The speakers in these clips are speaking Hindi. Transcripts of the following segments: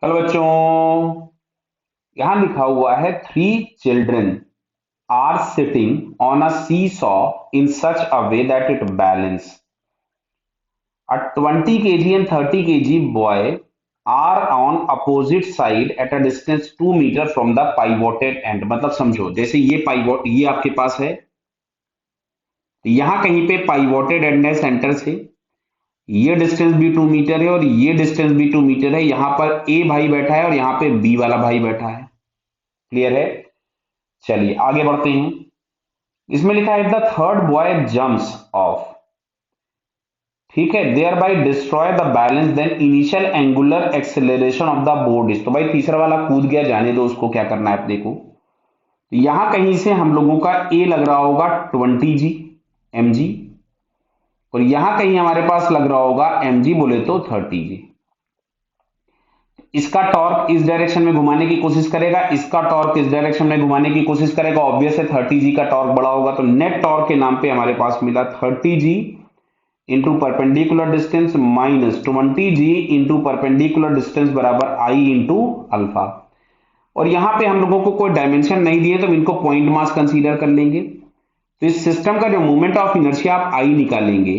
हेलो बच्चों, यहां लिखा हुआ है 3 children are sitting on a seesaw in such a way that it balance a 20 kg and 30 kg boy are on opposite side at a distance 2 meter from the pivoted end। मतलब समझो, जैसे ये पाइवोट ये आपके पास है, यहां कहीं पे पाइवोटेड एंड है सेंटर से। ये डिस्टेंस भी 2 मीटर है और ये डिस्टेंस भी 2 मीटर है। यहां पर ए भाई बैठा है और यहां पे बी वाला भाई बैठा है। क्लियर है? चलिए आगे बढ़ते हैं। इसमें लिखा है the third boy jumps off, ठीक है, thereby destroy the balance then initial angular acceleration of the board is. तो भाई तीसरा वाला कूद गया, जाने दो, उसको क्या करना है अपने को। यहां कहीं से हम लोगों का ए लग रहा होगा 20 g mg, और यहां कहीं हमारे पास लग रहा होगा mg बोले तो 30 g। इसका टॉर्क इस डायरेक्शन में घुमाने की कोशिश करेगा, इसका टॉर्क इस डायरेक्शन में घुमाने की कोशिश करेगा। ऑब्वियस है 30 g का टॉर्क बड़ा होगा, तो नेट टॉर्क के नाम पे हमारे पास मिला 30 g into perpendicular distance minus 20 g into perpendicular distance बराबर आई इंटू अल्फा। और यहां पे हम लोगों को कोई डायमेंशन नहीं दिए तो इनको पॉइंट मास कंसीडर कर लेंगे। तो इस सिस्टम का जो मोमेंट ऑफ इनर्शिया आप आई निकालेंगे,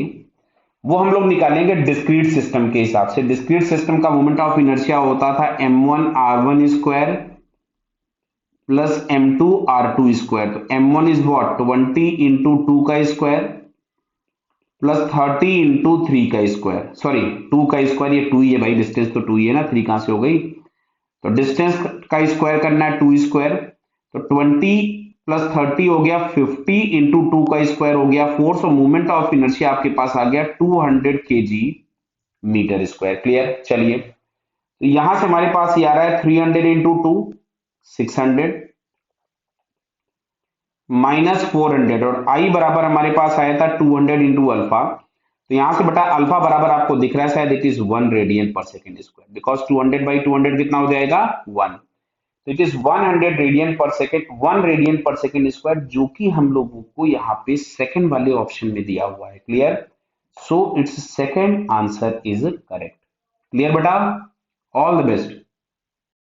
वो हम लोग निकालेंगे डिस्क्रीट सिस्टम के हिसाब से। डिस्क्रीट सिस्टम का मोमेंट ऑफ इनर्शिया होता था m1r1 square plus m2r2 square. तो m1 इज वॉट 20 इंटू 2 का स्क्वायर प्लस 30 इंटू 3 का स्क्वायर, सॉरी 2 का स्क्वायर, ये 2 ही है भाई, डिस्टेंस तो 2 ही है ना, 3 कहां से हो गई। तो डिस्टेंस का स्क्वायर करना है 2 स्क्वायर, तो 20 प्लस 30 हो गया 50 इंटू 2 का स्क्वायर हो गया 4। सो मूवमेंट ऑफ इनर्शिया आपके पास आ गया 200 kg मीटर स्क्वायर। क्लियर? चलिए, तो यहां से हमारे पास ये आ रहा है 300 इंटू 2 600 माइनस 400, और आई बराबर हमारे पास आया था 200 इंटू अल्फा। तो यहां से बटा अल्फा बराबर आपको दिख रहा है शायद, इट इज 1 रेडियन पर सेकेंड स्क्वायर, बिकॉज 200/200 कितना हो जाएगा 1। तो इट इज 100 रेडियन पर सेकेंड, 1 रेडियन पर सेकेंड स्क्वायर, जो कि हम लोगों को यहाँ पे सेकंड वाले ऑप्शन में दिया हुआ है। Clear? So it's second answer is correct. Clear बेटा? All the best.